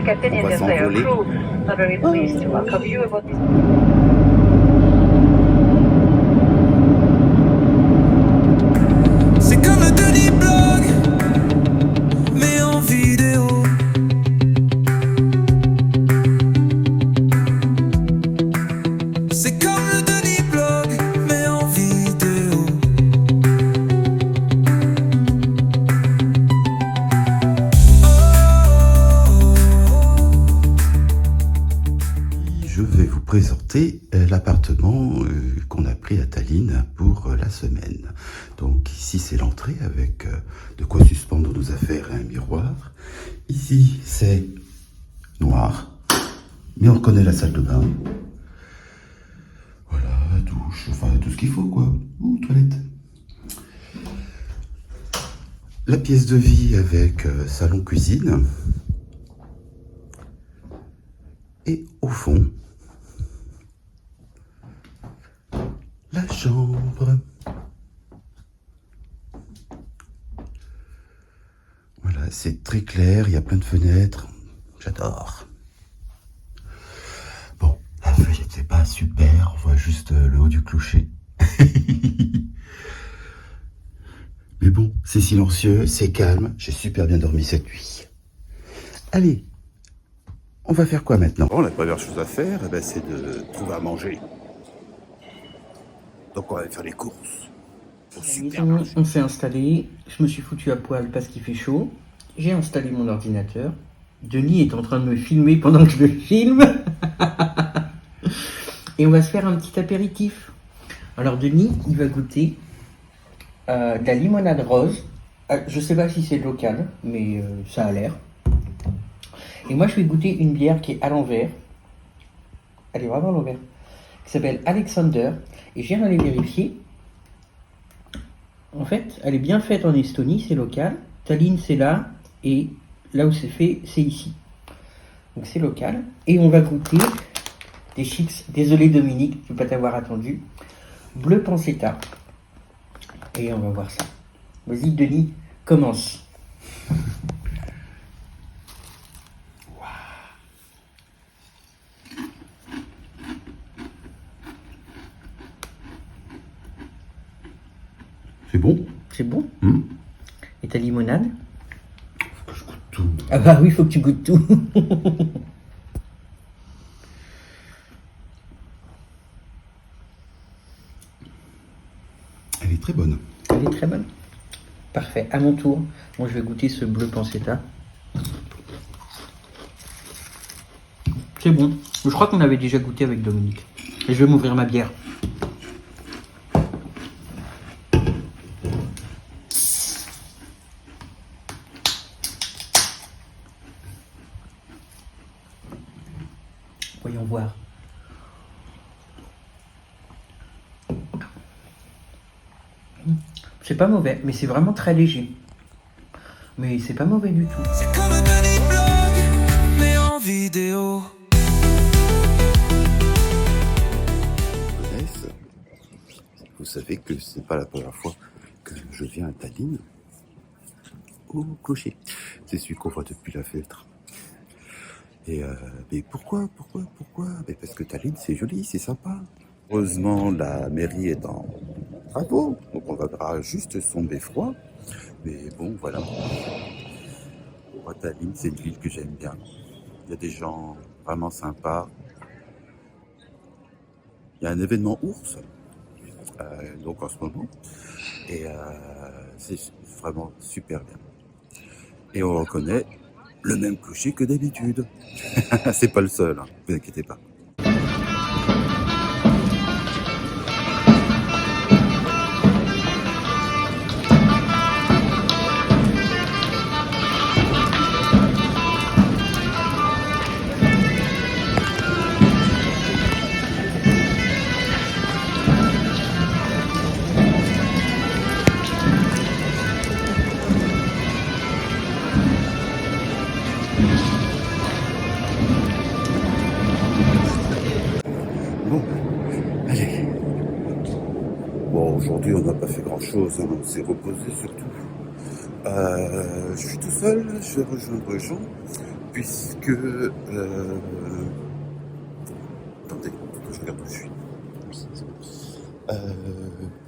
on va s'envoler. C'est comme le Denis Blog, mais en vidéo. C'est comme le Denis Blog, mais en vidéo. Je vais vous présenter l'appartement qu'on a pris à Tallinn pour la semaine. Donc ici c'est l'entrée avec de quoi suspendre nos affaires et un miroir. Ici c'est noir, mais on reconnaît la salle de bain. Voilà, douche, enfin tout ce qu'il faut quoi. Ou toilette. La pièce de vie avec salon-cuisine. Et au fond, la chambre. Voilà, c'est très clair, il y a plein de fenêtres. J'adore. Bon, la feuille n'était pas super, on voit juste le haut du clocher. Mais bon, c'est silencieux, c'est calme, j'ai super bien dormi cette nuit. Allez, on va faire quoi maintenant? Bon, la première chose à faire, c'est de trouver à manger. Donc on va faire les courses. Pour super manger. On s'est installé, je me suis foutu à poil parce qu'il fait chaud. J'ai installé mon ordinateur. Denis est en train de me filmer pendant que je le filme. Et on va se faire un petit apéritif. Alors Denis, il va goûter de la limonade rose. Je sais pas si c'est local, mais ça a l'air. Et moi je vais goûter une bière qui est à l'envers. Elle est vraiment à l'envers. Qui s'appelle Alexander. Et je viens d'aller vérifier. En fait, elle est bien faite en Estonie, c'est local. Tallinn, c'est là. Et là où c'est fait, c'est ici. Donc c'est local. Et on va goûter des chips. Désolé Dominique, je ne vais pas t'avoir attendu. Bleu pancetta. Et on va voir ça. Vas-y Denis, commence. C'est bon? C'est bon? Mmh. Et ta limonade? Faut que je goûte tout. Ah bah oui, faut que tu goûtes tout. Elle est très bonne. Elle est très bonne. Parfait. À mon tour, moi je vais goûter ce bleu pancetta. C'est bon. Je crois qu'on avait déjà goûté avec Dominique. Et je vais m'ouvrir ma bière. Voyons voir. C'est pas mauvais, mais c'est vraiment très léger. Mais c'est pas mauvais du tout. C'est comme le Denis Blog, mais en vidéo. Vous savez que c'est pas la première fois que je viens à Tallinn au clocher. C'est celui qu'on voit depuis la fenêtre. Et mais pourquoi mais parce que Tallinn c'est joli, c'est sympa. Heureusement la mairie est en travaux, donc on va juste son beffroi. Mais bon voilà. Moi Tallinn c'est une ville que j'aime bien. Il y a des gens vraiment sympas. Il y a un événement ours. Donc en ce moment, et c'est vraiment super bien. Et on reconnaît le même clocher que d'habitude. C'est pas le seul, hein, vous inquiétez pas. Bon, allez. Bon, aujourd'hui, on n'a pas fait grand-chose, hein, on s'est reposé surtout. Je suis tout seul, je vais rejoindre Jean, puisque... Attendez, faut que je regarde où je suis. Oui, c'est bon.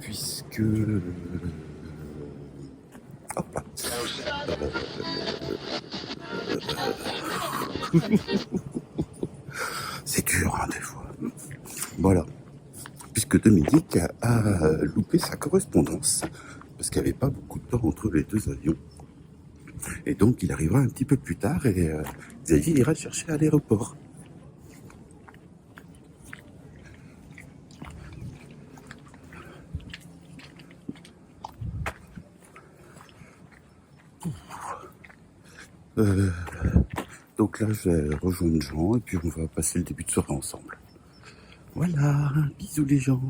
Puisque... hop là. C'est dur, hein, des fois. Voilà. Puisque Dominique a loupé sa correspondance, parce qu'il n'y avait pas beaucoup de temps entre les deux avions. Et donc, il arrivera un petit peu plus tard et Xavier ira le chercher à l'aéroport. Donc là, je vais rejoindre Jean et puis on va passer le début de soirée ensemble. Voilà, bisous les gens.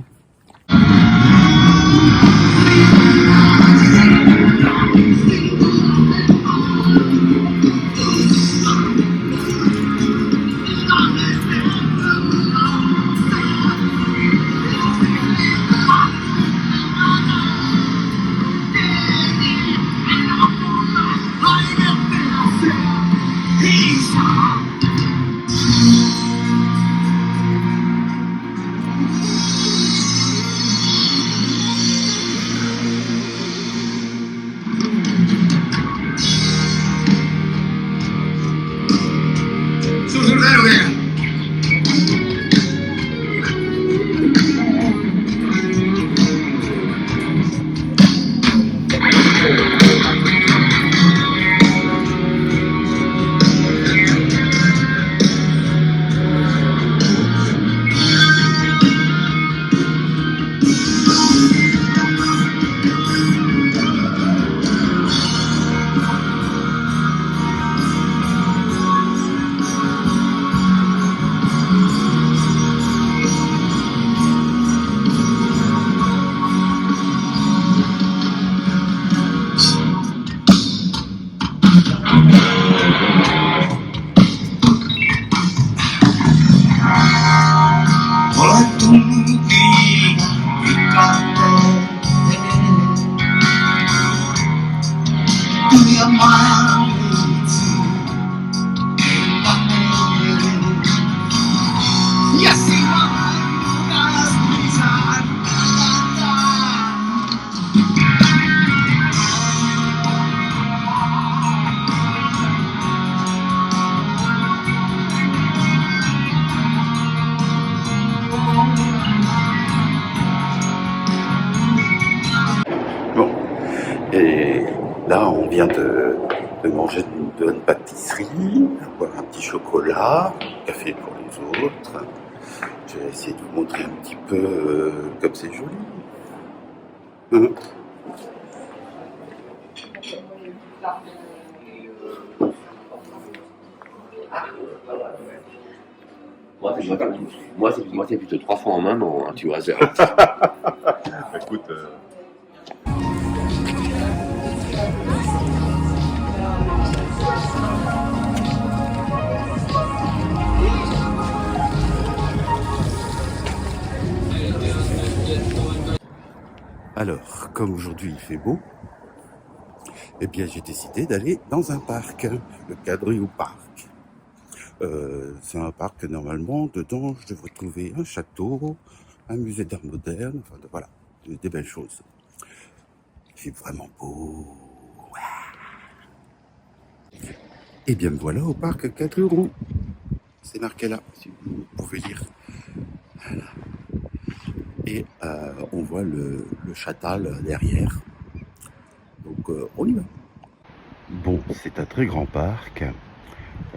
Bon, et là on vient de manger une bonne pâtisserie, boire un petit chocolat, café pour les autres. Je vais essayer de vous montrer un petit peu comme c'est joli. Moi, c'est plutôt 3 fois en maman, hein, tu vois. Écoute, alors, comme aujourd'hui il fait beau, eh bien j'ai décidé d'aller dans un parc, le Quadrio Park. C'est un parc normalement, dedans je devrais trouver un château, un musée d'art moderne, enfin voilà, des belles choses. Il fait vraiment beau. Et bien me voilà au parc 4 euros. C'est marqué là, si vous pouvez lire. Voilà. Et on voit le Châtal derrière. Donc on y va. Bon, c'est un très grand parc.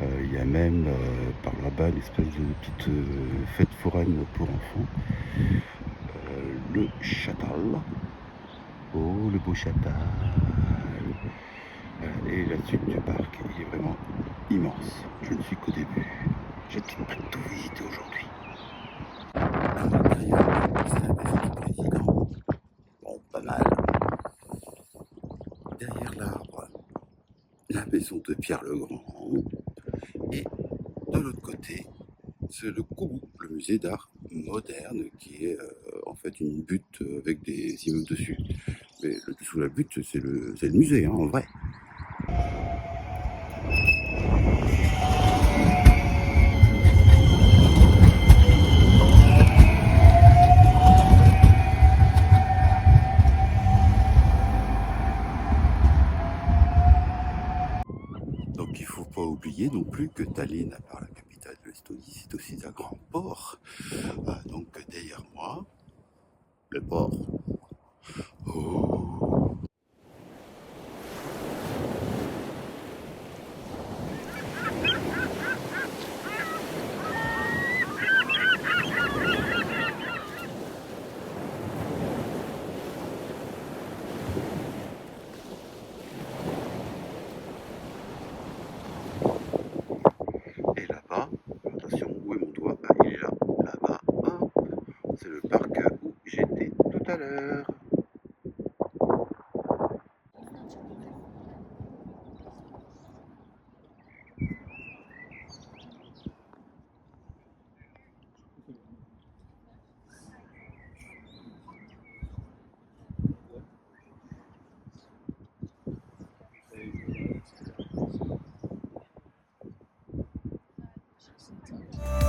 Il y a même par là-bas une espèce de petite fête foraine pour enfants. Le Châtal. Oh, le beau Châtal. Et la suite du parc, il est vraiment immense. Je ne suis qu'au début. J'ai peut-être pas tout visité aujourd'hui. À l'intérieur, c'est la maison du président. Bon, pas mal. Derrière l'arbre, la maison de Pierre le Grand. Et de l'autre côté, c'est le Koubou, le musée d'art moderne, qui est en fait une butte avec des immeubles dessus. Mais le dessous de la butte, c'est le musée, hein, en vrai. port. Donc derrière moi, le port. Oh. Et là-bas, attention, où est mon doigt? Ah, il est là, là-bas. Ah, c'est le parc où j'étais tout à l'heure.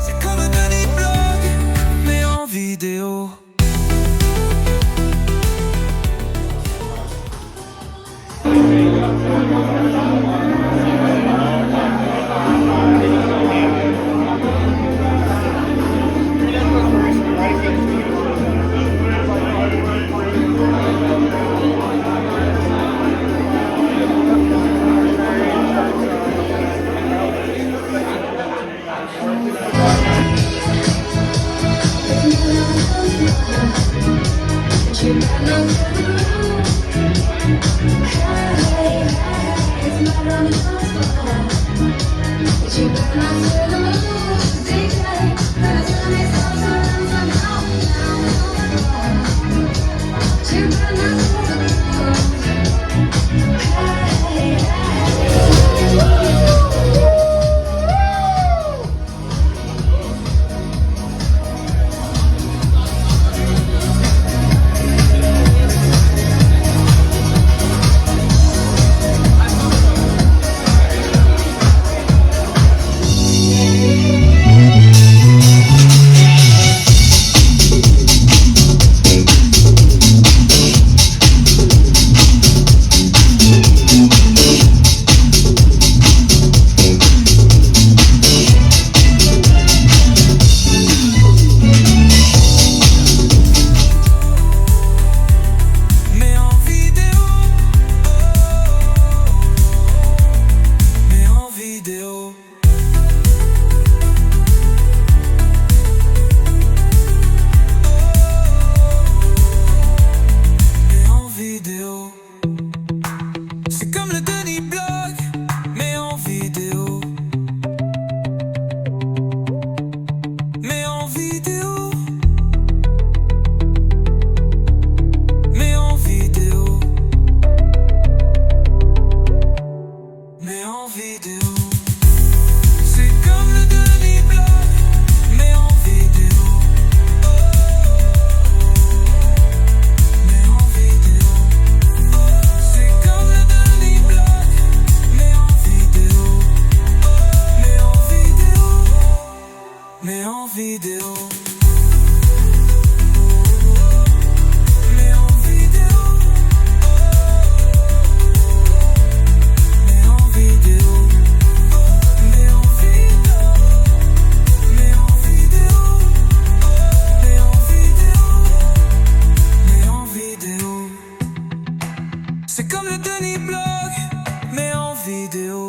C'est comme un dernier blog, mais en vidéo. C'est comme le Denis Blog, mais en vidéo. Mais en vidéo. Mais en vidéo. Mais en vidéo. C'est comme le Denis Blog, mais en vidéo. Mais en vidéo. C'est comme le Denis Blog, mais en vidéo. Mais en vidéo. Mais en vidéo. Mais en vidéo. Mais en vidéo. Mais en vidéo. Mais en vidéo. Mais en vidéo. Mais en vidéo. C'est comme le Denis Blog, mais en vidéo.